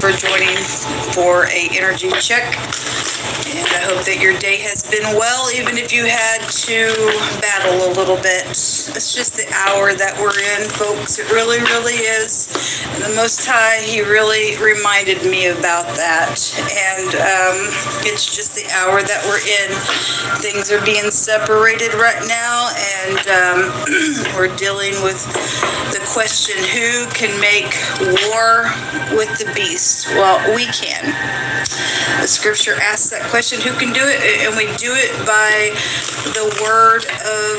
for joining for a energy check. And I hope that your day has been well, even if you had to battle a little bit. It's just the hour that we're in, folks. It really, really is. And the Most High, He really reminded me about that. And it's just the hour that we're in. Things are being separated right now, and we're dealing with the question, who can make war with the beast? Well, we can. The scripture asks that question, who can do it? And we do it by the word of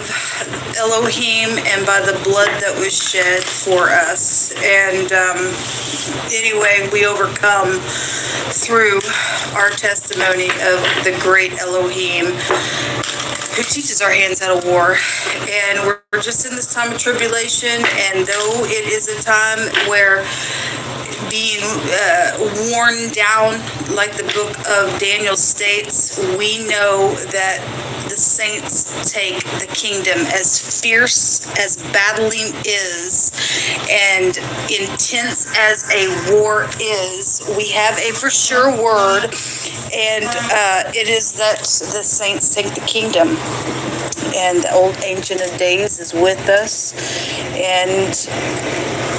Elohim and by the blood that was shed for us. And anyway, we overcome through our testimony of the great Elohim, who teaches our hands how to war. And we're just in this time of tribulation, and though it is a time where being worn down, like the book of Daniel states, we know that the saints take the kingdom. As fierce as battling is and intense as a war is, we have a for sure word, and it is that the saints take the kingdom. And the old Ancient of Days is with us, and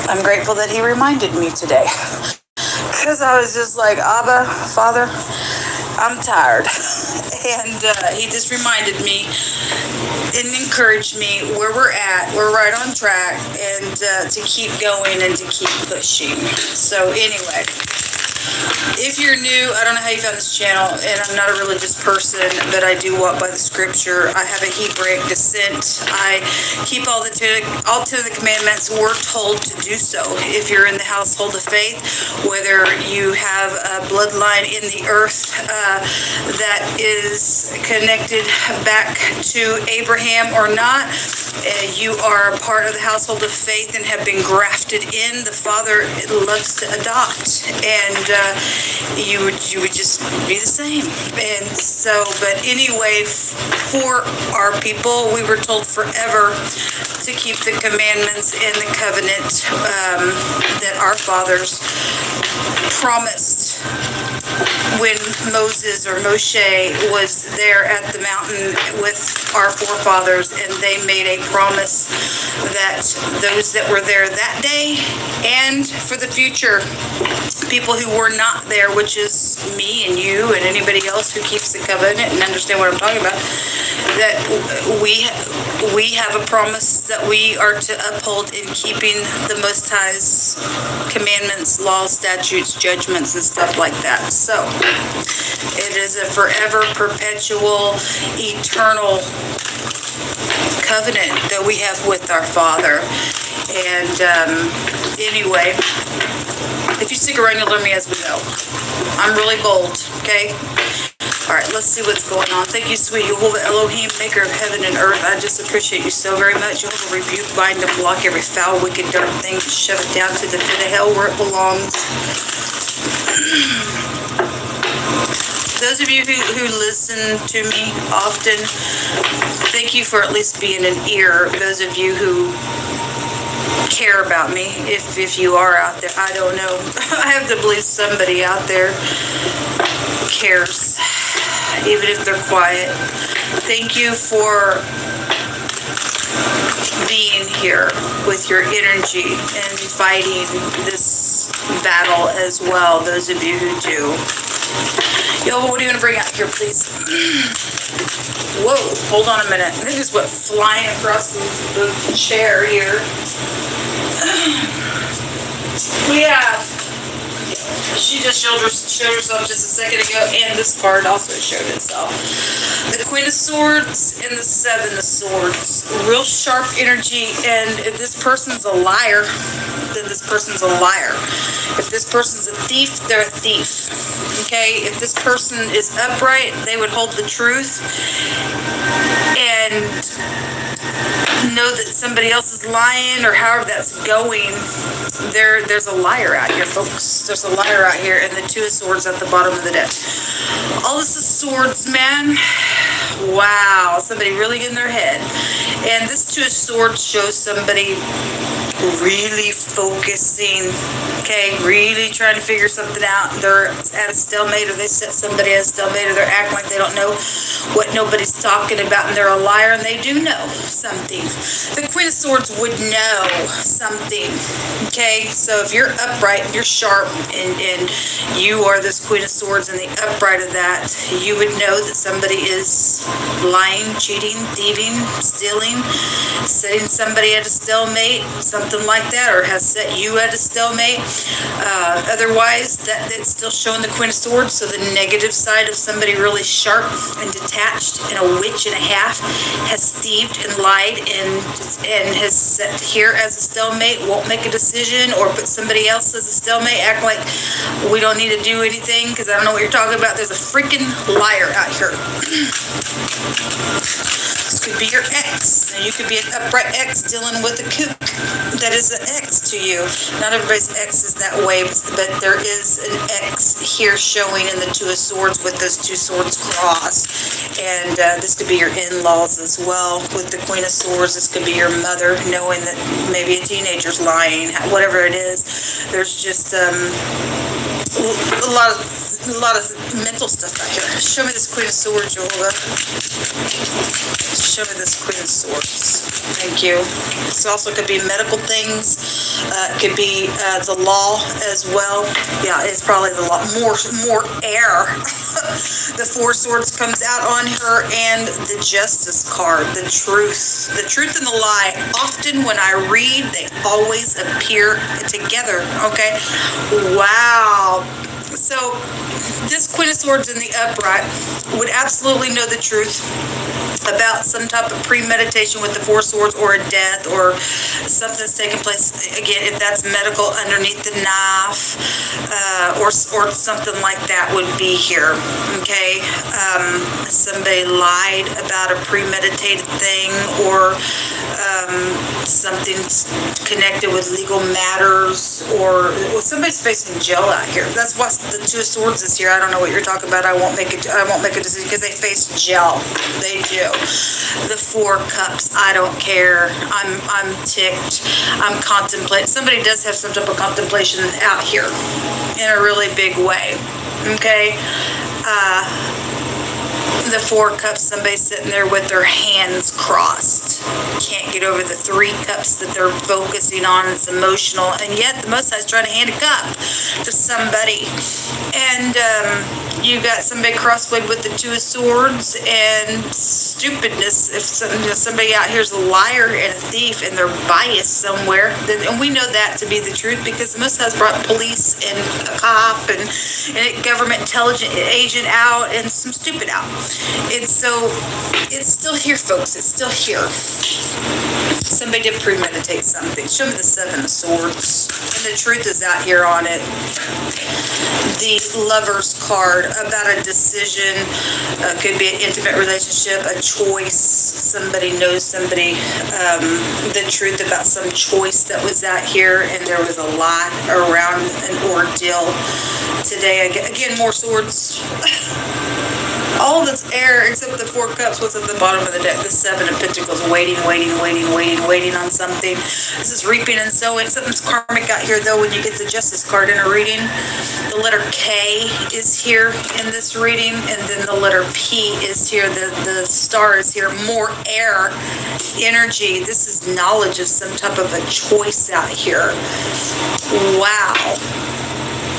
I'm grateful that he reminded me today, because I was just like, Abba, Father, I'm tired. And he just reminded me and encouraged me where we're at. We're right on track, and to keep going and to keep pushing. So anyway, if you're new, I don't know how you found this channel, and I'm not a religious person, but I do walk by the scripture. I have a Hebraic descent. I keep all 10 of the commandments. We're told to do so. If you're in the household of faith, whether you have a bloodline in the earth that is connected back to Abraham or not, you are a part of the household of faith and have been grafted in. The Father loves to adopt, and you would just be the same. And so, but anyway, for our people, we were told forever to keep the commandments and the covenant that our fathers promised when Moses or Moshe was there at the mountain with our forefathers, and they made a promise that those that were there that day and for the future, people who were not there, which is me and you and anybody else who keeps the covenant and understand what I'm talking about, that we have a promise that we are to uphold in keeping the Most High's commandments, laws, statutes, judgments, and stuff like that. So it is a forever, perpetual, eternal covenant that we have with our Father. And anyway, if you stick around, you'll learn me as we go. I'm really bold, okay? All right, let's see what's going on. Thank you, sweet Jehovah Elohim, maker of heaven and earth. I just appreciate you so very much. Jehovah, rebuke, bind, and block every foul, wicked, dark thing. Shove it down to the pit of hell where it belongs. Those of you who listen to me often, thank you for at least being an ear. Those of you who care about me, if you are out there, I don't know. I have to believe somebody out there cares, even if they're quiet. Thank you for being here with your energy and fighting this battle as well, those of you who do. Yo, what do you want to bring out here, please? Whoa, hold on a minute. I just went flying across the chair here. We have, she just showed herself just a second ago, and this card also showed itself. The Queen of Swords and the Seven of Swords. Real sharp energy, and if this person's a liar, then this person's a liar. If this person's a thief, they're a thief. Okay? If this person is upright, they would hold the truth and know that somebody else is lying, or however that's going. There's a liar out here, folks. There's a liar out here, and the Two of Swords at the bottom of the deck. All this is swords, man. Wow, somebody really in their head. And this Two of Swords shows somebody really focusing, okay, really trying to figure something out. They're at a stalemate, or they set somebody at a stalemate, or they're acting like they don't know what nobody's talking about, and they're a liar, and they do know something. The Queen of Swords would know something, okay? So if you're upright, you're sharp, and you are this Queen of Swords, and the upright of that, you would know that somebody is lying, cheating, thieving, stealing, setting somebody at a stalemate, something like that, or has set you at a stalemate. Otherwise, that it's still showing the Queen of Swords, so the negative side of somebody really sharp and detached and a witch and a half has thieved and lied and has set here as a stalemate, won't make a decision, or put somebody else as a stalemate, act like we don't need to do anything because I don't know what you're talking about. There's a freaking liar out here. This could be your ex. Now, you could be an upright ex dealing with a kook that is an ex to you. Not everybody's ex is that way, but there is an ex here showing in the Two of Swords with those two swords crossed. And this could be your in-laws as well with the Queen of Swords. This could be your mother knowing that maybe a teenager's lying, whatever it is. There's just a lot of mental stuff out here. Show me this Queen of Swords, Yola. Show me this Queen of Swords. Thank you. This also could be medical things. It could be the law as well. Yeah, it's probably the law. More air. The Four Swords comes out on her, and the Justice card. The truth. The truth and the lie. Often when I read, they always appear together. Okay? Wow. So this Queen of Swords in the upright would absolutely know the truth about some type of premeditation with the Four Swords, or a death, or something that's taking place. Again, if that's medical, underneath the knife, or something like that would be here. Okay, somebody lied about a premeditated thing, or something connected with legal matters, or somebody's facing jail out here. That's why the Two of Swords is here. I don't know what you're talking about. I won't make a decision because they face jail. They do. The Four Cups. I don't care. I'm ticked. I'm contemplating. Somebody does have some type of contemplation out here in a really big way. Okay. The Four Cups, somebody's sitting there with their hands crossed. Can't get over the Three Cups that they're focusing on. It's emotional. And yet the Most High is trying to hand a cup to somebody. And you got somebody crosswayed with the Two of Swords and stupidness. If somebody out here is a liar and a thief and they're biased somewhere, then, and we know that to be the truth because the Most High has brought police and a cop and a government intelligence agent out and some stupid out. It's still here, folks. It's still here. Somebody did premeditate something. Show me the Seven of Swords. And the truth is out here on it. The Lover's card about a decision. Could be an intimate relationship, a choice. Somebody knows somebody. The truth about some choice that was out here, and there was a lie around an ordeal. Today, again, more swords. All this air except the Four Cups. What's at the bottom of the deck? The Seven of Pentacles. Waiting on something. This is reaping and sowing. Something's karmic out here, though, when you get the Justice card in a reading. The letter K is here in this reading, and then the letter P is here. The star is here. More air energy. This is knowledge of some type of a choice out here. Wow.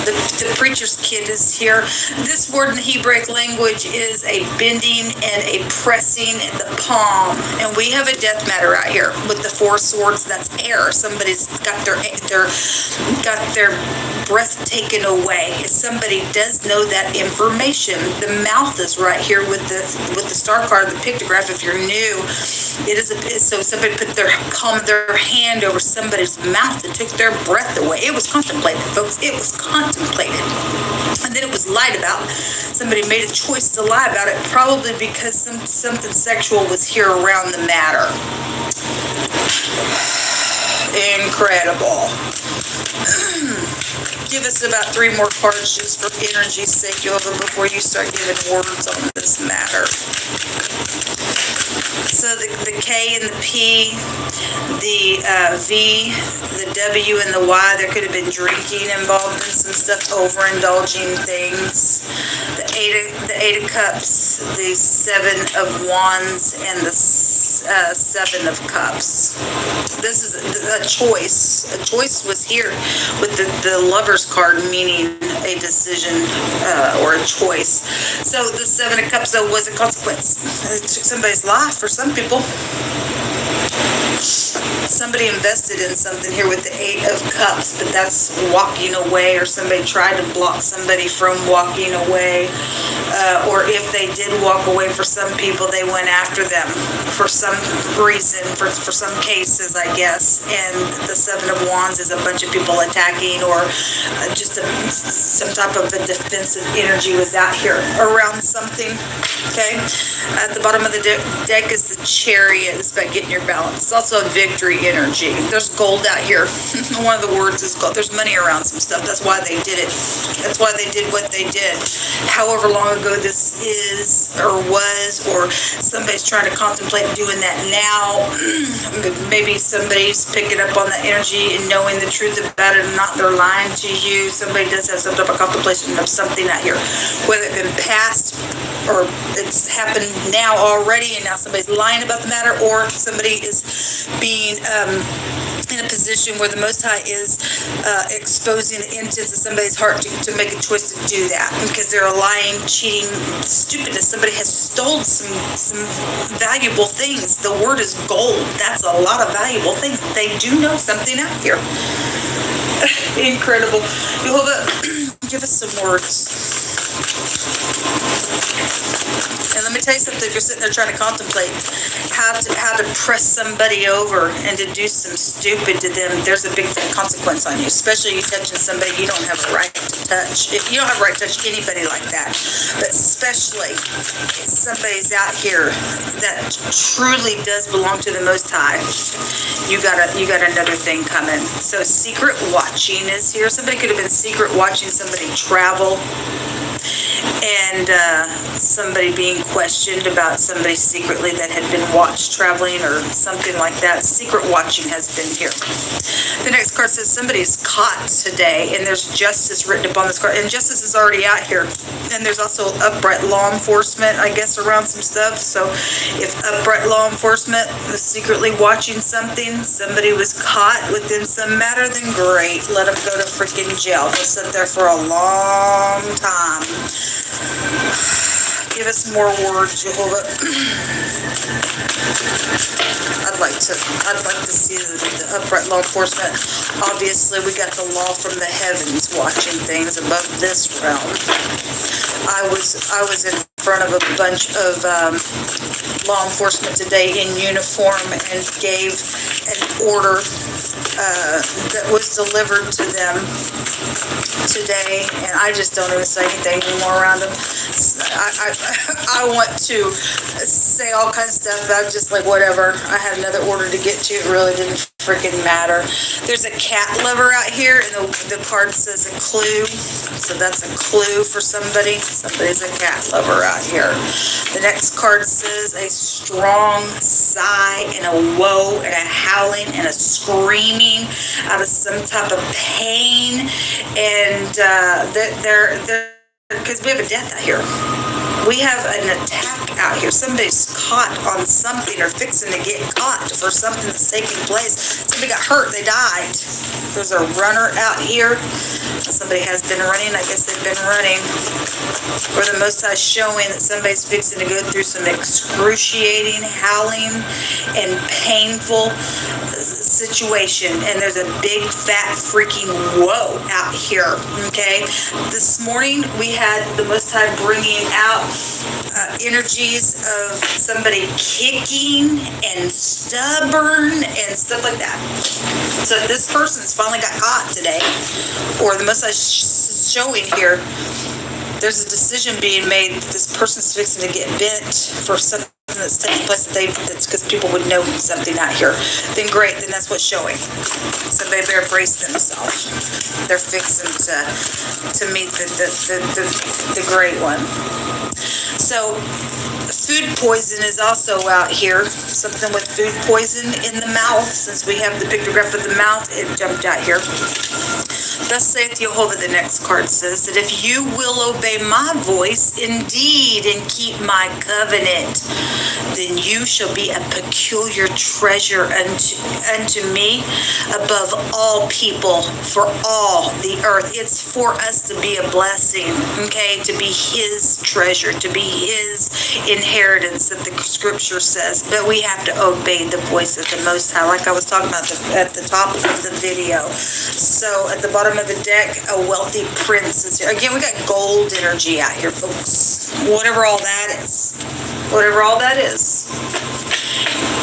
The preacher's kid is here. This word in the Hebraic language is a bending and a pressing in the palm. And we have a death matter out here with the Four Swords. That's air. Somebody's got their breath taken away. If somebody does know that information, the mouth is right here with the star card, the pictograph. If you're new, so somebody put their hand over somebody's mouth and took their breath away. It was contemplated, folks. It was contemplated. And then it was lied about. Somebody made a choice to lie about it, probably because something sexual was here around the matter. Incredible. Give us about 3 more cards just for energy's sake, Jehovah, before you start giving words on this matter. So the K and the P, the V, the W, and the Y, there could have been drinking involved in some stuff, overindulging things. The Eight of Cups, the Seven of Wands, and the Seven of Cups. This is a choice. A choice was here with the Lover's card, meaning a decision or a choice. So the Seven of Cups, though, was a consequence. It took somebody's life for some people. Somebody invested in something here with the Eight of Cups, but that's walking away, or somebody tried to block somebody from walking away. Or if they did walk away, for some people, they went after them for some reason, for some cases, I guess. And the Seven of Wands is a bunch of people attacking, or just some type of a defensive energy was out here around something. Okay? At the bottom of the deck is the Chariot. It's about getting your balance. It's also a victory energy. There's gold out here. One of the words is gold. There's money around some stuff. That's why they did it. That's why they did what they did. However long ago this is or was, or somebody's trying to contemplate doing that now. Maybe somebody's picking up on that energy and knowing the truth about it and not they're lying to you. Somebody does have some type of contemplation of something out here, whether it's been past or it's happened now already and now somebody's lying about the matter, or somebody is being in a position where the Most High is exposing the intents of somebody's heart to make a choice to do that because they're lying, cheating, stupidness. Somebody has stolen some valuable things. The word is gold. That's a lot of valuable things. They do know something out here. Incredible. Jehovah, give us some words. And let me tell you something, if you're sitting there trying to contemplate how to press somebody over and to do some stupid to them, there's a big consequence on you, especially you touching somebody you don't have a right to touch. If you don't have a right to touch anybody like that, but especially if somebody's out here that truly does belong to the Most High, you got another thing coming. So secret watching is here. Somebody could have been secret watching somebody travel, and somebody being questioned about somebody secretly that had been watched traveling or something like that. Secret watching has been here. The next card says somebody's caught today, and there's justice written upon this card, and justice is already out here. And there's also upright law enforcement, I guess, around some stuff. So if upright law enforcement was secretly watching something, somebody was caught within some matter, then great, let them go to freaking jail. They'll sit there for a long time. Give us more words, Jehovah. I'd like to see the upright law enforcement. Obviously, we got the law from the heavens watching things above this realm. I was in front of a bunch of law enforcement today in uniform and gave an order that was delivered to them today, and I just don't even say anything anymore around them. I want to say all kinds of stuff, but I'm just like, whatever. I had another order to get to. It really didn't freaking matter. There's a cat lover out here, and the card says a clue. So that's a clue for somebody. Somebody's a cat lover out here. The next card says a strong sigh and a woe and a howling and a screaming out of some type of pain. And because we have a death out here. We have an attack out here. Somebody's caught on something or fixing to get caught for something that's taking place. Somebody got hurt. They died. There's a runner out here. Somebody has been running. I guess they've been running. Where the Most High is showing that somebody's fixing to go through some excruciating, howling, and painful situation. And there's a big, fat, freaking whoa out here. Okay? This morning, we had the Most High bringing out energies of somebody kicking and stubborn and stuff like that. So this person's finally got caught today, or the Most High showing here, there's a decision being made that this person's fixing to get bent for something that's taking place that's because people would know something out here, then great, then that's what's showing. Somebody better brace themselves. They're fixing to meet the great one. So food poison is also out here. Something with food poison in the mouth. Since we have the pictograph of the mouth, it jumped out here. Thus saith Jehovah, the next card says, that if you will obey my voice indeed and keep my covenant, then you shall be a peculiar treasure unto me above all people for all the earth. It's for us to be a blessing, okay, to be his treasure, to be his inheritance that the scripture says. But we have to obey the voice of the Most High, like I was talking about at the top of the video. So at the bottom of the deck, a wealthy prince is here. Again, we got gold energy out here, folks. Whatever all that is. Whatever all that is.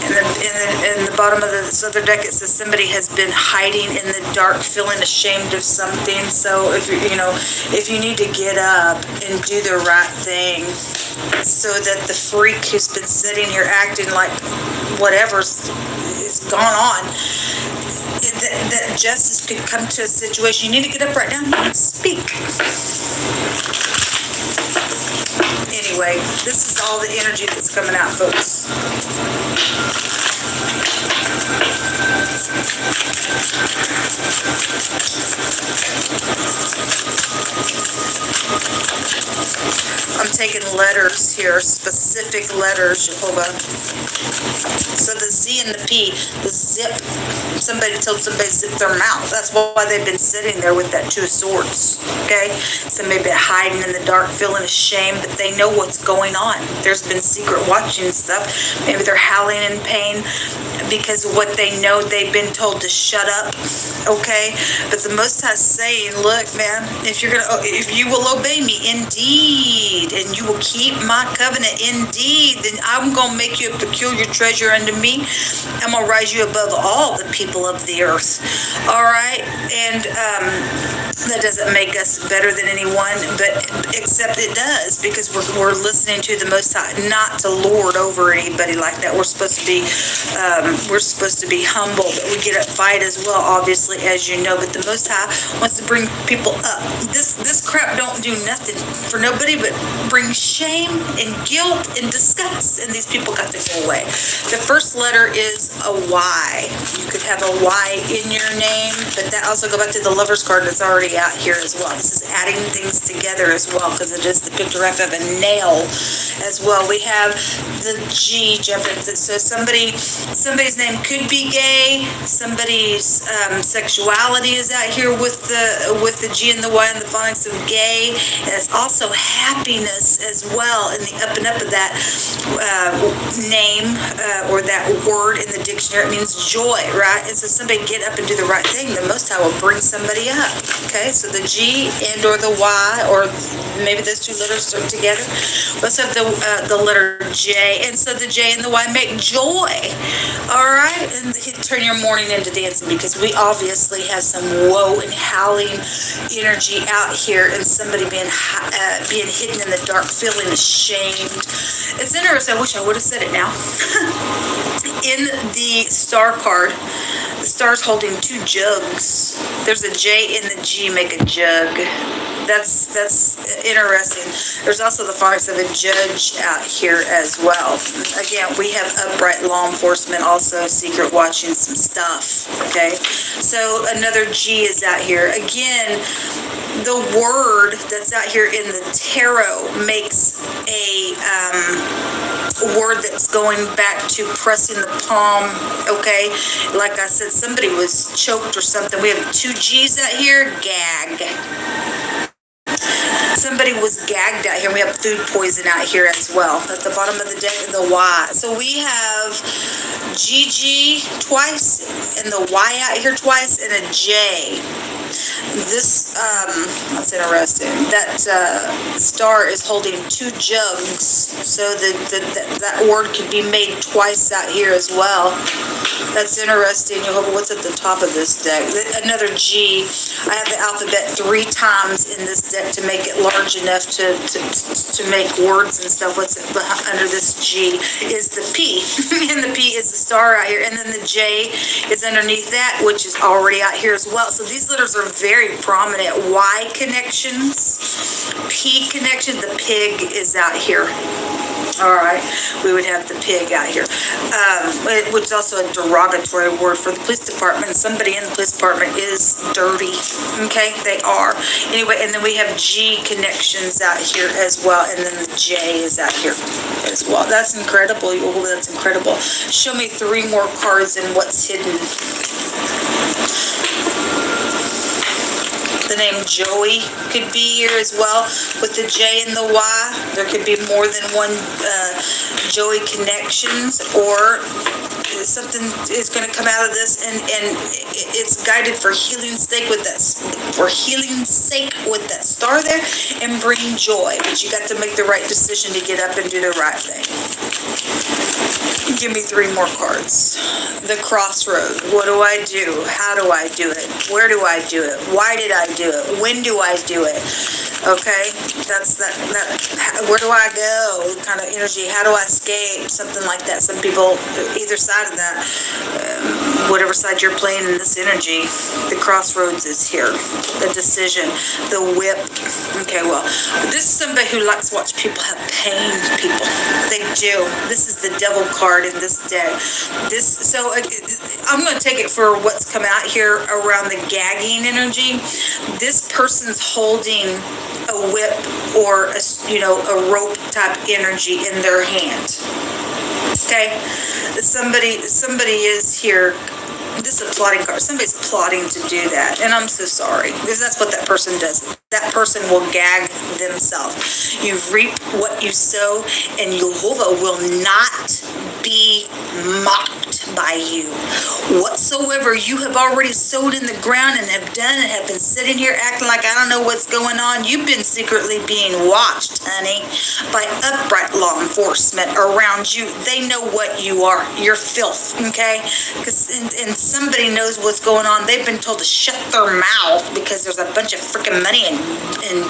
In the bottom of this other deck, it says somebody has been hiding in the dark, feeling ashamed of something. So if you need to get up and do the right thing, so that the freak who's been sitting here acting like whatever's gone on, that justice could come to a situation. You need to get up right now and speak. Anyway, this is all the energy that's coming out, folks. I'm taking letters here, specific letters, Jehovah. So the Z and the P, the zip, somebody told somebody to zip their mouth. That's why they've been sitting there with that Two of Swords, okay? Somebody been hiding in the dark, feeling ashamed, but they know what's going on. There's been secret watching stuff. Maybe they're howling in pain because of what they know. They've been told to shut up, okay? But the Most High is saying, look, man, if you will obey me indeed, and you will keep my covenant indeed, then I'm going to make you a peculiar treasure unto me. I'm going to rise you above all the people of the earth. All right? And that doesn't make us better than anyone, but except it does, because we're listening to the Most High, not to lord over anybody like that. We're supposed to be humble, but we get up fight as well, obviously, as you know. But the Most High wants to bring people up. This crap don't do nothing for nobody but bring shame and guilt and disgust, and these people got to go away. The first letter is a Y. You could have a Y in your name, but that also go back to the Lover's card that's already out here as well. This is adding things together as well, because it is the pictograph of a nail as well. We have the G jumping. So somebody's name could be gay. Somebody's sexuality is out here with the G and the Y and the phonics of gay. And it's also happiness as well in the up and up of that name or that word in the dictionary. It means joy, right? And so somebody get up and do the right thing, the Most High will bring somebody up. Okay, so the G and or the Y, or maybe those two letters are together. Let's have the letter J, and so the J and the Y make joy. All right, and turn your mourning into dancing, because we obviously have some woe and howling energy out here, and somebody being hidden in the dark, feeling ashamed. It's interesting. I wish I would have said it now. In the star card, the star's holding two jugs. There's a J and the G make a jug. That's interesting. There's also the phonics of a judge out here as well. Again, we have upright law enforcement, also secret watching some stuff. Okay, so another G is out here. Again, the word that's out here in the tarot makes a word that's going back to pressing the palm. Okay, like I said, somebody was choked or something. We have two G's out here. Gag. Somebody was gagged out here. We have food poison out here as well. At the bottom of the deck, the Y. So we have GG twice, and the Y out here twice, and a J. This, that's interesting. That star is holding 2 jugs, so that word could be made twice out here as well. That's interesting. What's at the top of this deck? Another G. I have the alphabet 3 times in this deck to make it large enough to make words and stuff. What's under this G is the P, and the P is the star out here, and then the J is underneath that, which is already out here as well. So these letters are very prominent. Y connections, P connection. The pig is out here. All right, we would have the pig out here, which is also a derogatory word for the police department. Somebody in the police department is dirty. Okay, they are. Anyway, and then we have G connections out here as well, and then the J is out here as well. That's incredible. Oh, that's incredible. Show me 3 more cards and what's hidden. The name Joey could be here as well with the J and the Y. There could be more than one Joey connections, or something is going to come out of this, and it's guided for healing sake with that star there, and bring joy. But you got to make the right decision to get up and do the right thing. Give me 3 more cards. The crossroad. What do I do? How do I do it? Where do I do it? Why did I do it? When do I do it? Okay, that's that. Where do I go? Kind of energy. How do I escape? Something like that. Some people, either side of that, whatever side you're playing in this energy, the crossroads is here. The decision, the whip. Okay, well, this is somebody who likes to watch people have pain. People, they do. This is the devil card in this deck. So I'm going to take it for what's come out here around the gagging energy. This person's holding a whip or a rope type energy in their hand. Okay, somebody is here. This is a plotting card. Somebody's plotting to do that, and I'm so sorry, because that's what that person does. That person will gag themselves. You reap what you sow, and Jehovah will not be mocked by you. Whatsoever you have already sowed in the ground and have done and have been sitting here acting like I don't know what's going on, you've been secretly being watched, honey, by upright law enforcement around you. They know what you are. You're filth, okay? And somebody knows what's going on. They've been told to shut their mouth because there's a bunch of freaking money and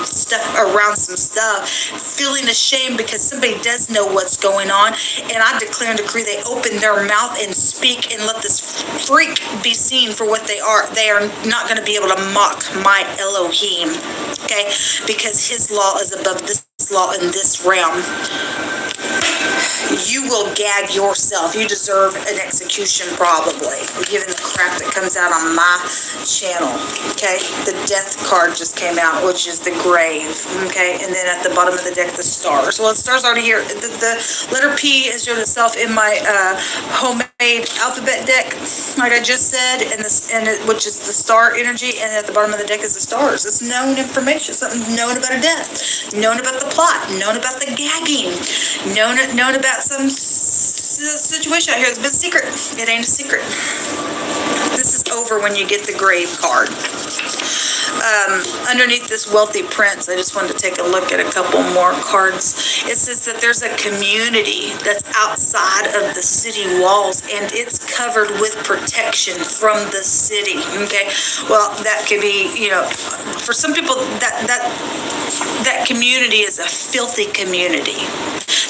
stuff around some stuff, feeling ashamed because somebody does know what's going on. And I declare and decree they open their mouth and speak and let this freak be seen for what they are. They are not going to be able to mock my Elohim, okay? Because his law is above this law in this realm. You will gag yourself. You deserve an execution, probably, given the crap that comes out on my channel. Okay, the death card just came out, which is the grave. Okay, and then at the bottom of the deck, the stars. Well, the stars already here. The letter P has showed itself in my homemade alphabet deck, like I just said, which is the star energy, and at the bottom of the deck is the stars. It's known information, something known about a death, known about the plot, known about the gagging, known about some situation out here that's been secret. It ain't a secret. This is over when you get the grave card. Underneath this wealthy prince, I just wanted to take a look at a couple more cards. It says that there's a community that's outside of the city walls, and it's covered with protection from the city. Okay, well, that could be, for some people, that community is a filthy community.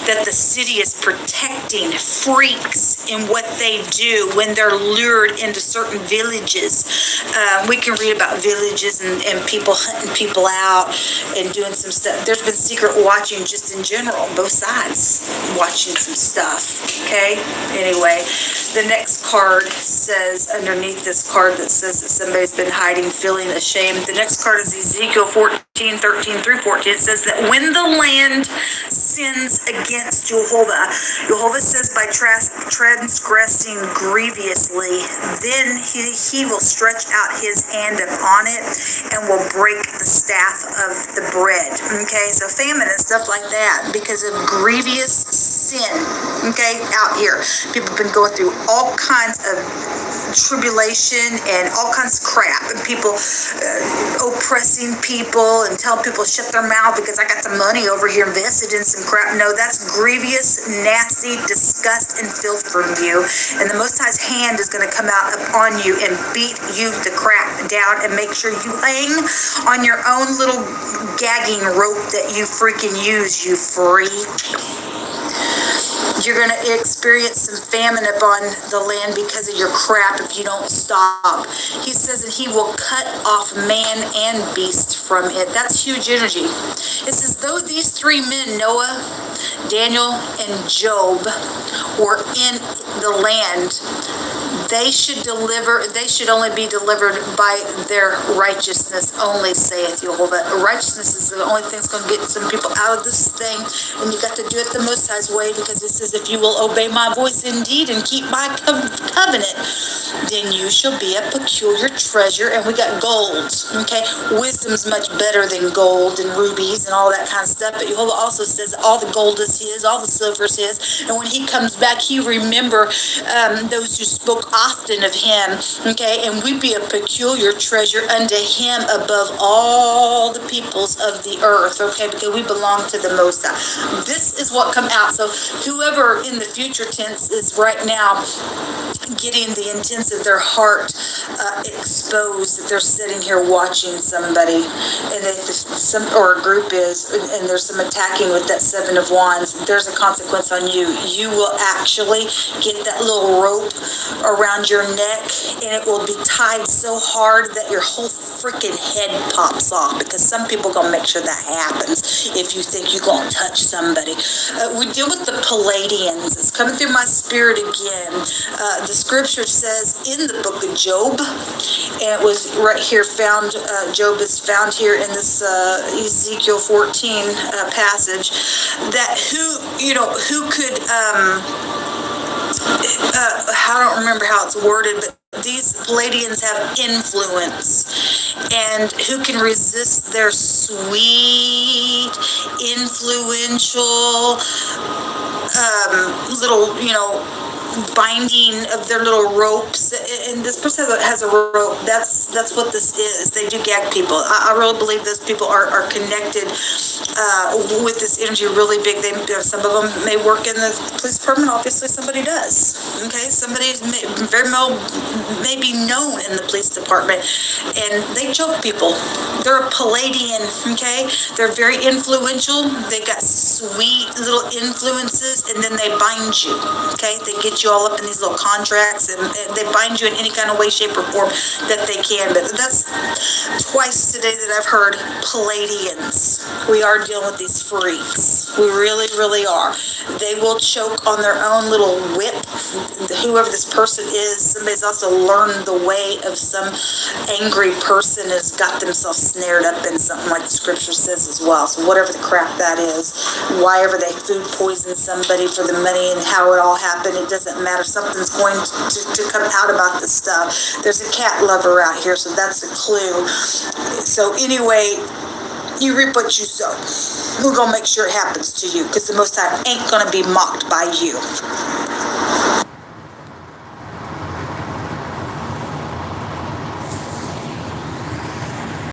That the city is protecting freaks in what they do when they're lured into certain villages. We can read about villages and people hunting people out and doing some stuff. There's been secret watching just in general, both sides watching some stuff. Okay? Anyway, the next card says, underneath this card that says that somebody's been hiding, feeling ashamed. The next card is Ezekiel 14:13 through 14. It says that when the land sins against Jehovah says by transgressing grievously, then he will stretch out his hand upon it and will break the staff of the bread. Okay, so famine and stuff like that because of grievous sin. Okay, out here, people have been going through all kinds of tribulation and all kinds of crap, and people oppressing people and telling people to shut their mouth because I got the money over here invested in some crap. No, that's grievous, nasty, disgust, and filth from you. And the Most High's hand is going to come out upon you and beat you the crap down and make sure you hang on your own little gagging rope that you freaking use, you freak. You're going to experience some famine upon the land because of your crap if you don't stop. He says that he will cut off man and beast from it. That's huge energy. It says, though these three men, Noah, Daniel, and Job, were in the land, they should only be delivered by their righteousness only, saith Jehovah. Righteousness is the only thing that's going to get some people out of this thing, and you got to do it the Most High's way, because it says, if you will obey my voice indeed and keep my covenant, then you shall be a peculiar treasure. And we got gold, okay? Wisdom's much better than gold and rubies and all that kind of stuff, but Jehovah also says all the gold is his, all the silver is his, and when he comes back, he remember those who spoke often of him, okay? And we be a peculiar treasure unto him above all the peoples of the earth, okay? Because we belong to the Most High. This is what come out. So whoever in the future tense is right now getting the intents of their heart exposed, that they're sitting here watching somebody, and if or a group is, and there's some attacking with that Seven of Wands, there's a consequence on you. You will actually get that little rope around your neck, and it will be tied so hard that your whole freaking head pops off, because some people gonna make sure that happens if you think you're gonna touch somebody. We deal with the Palladians. It's coming through my spirit again. The scripture says in the book of Job, and it was right here found, Job is found here in this Ezekiel 14 passage, that who could, I don't remember how it's worded, but these Palladians have influence, and who can resist their sweet, influential, little, binding of their little ropes. And this person has a rope. That's what this is. They do gag people. I really believe those people are connected with this energy really big. Some of them may work in the police department. Obviously, somebody does. Okay, somebody very well may be known in the police department, and they choke people. They're a Palladian. Okay, they're very influential. They got sweet little influences, and then they bind you. Okay, they get you all up in these little contracts, and they bind you in any kind of way, shape, or form that they can. But that's twice today that I've heard Palladians. We are dealing with these freaks. We really, really are. They will choke on their own little whip. Whoever this person is, somebody's also learned the way of some angry person, has got themselves snared up in something, like the scripture says as well. So whatever the crap that is, why ever they food poison somebody for the money and how it all happened, it doesn't matter. Something's going to come out about this stuff. There's a cat lover out here, so that's a clue. So anyway, you reap what you sow. We're going to make sure it happens to you, because the Most High ain't going to be mocked by you.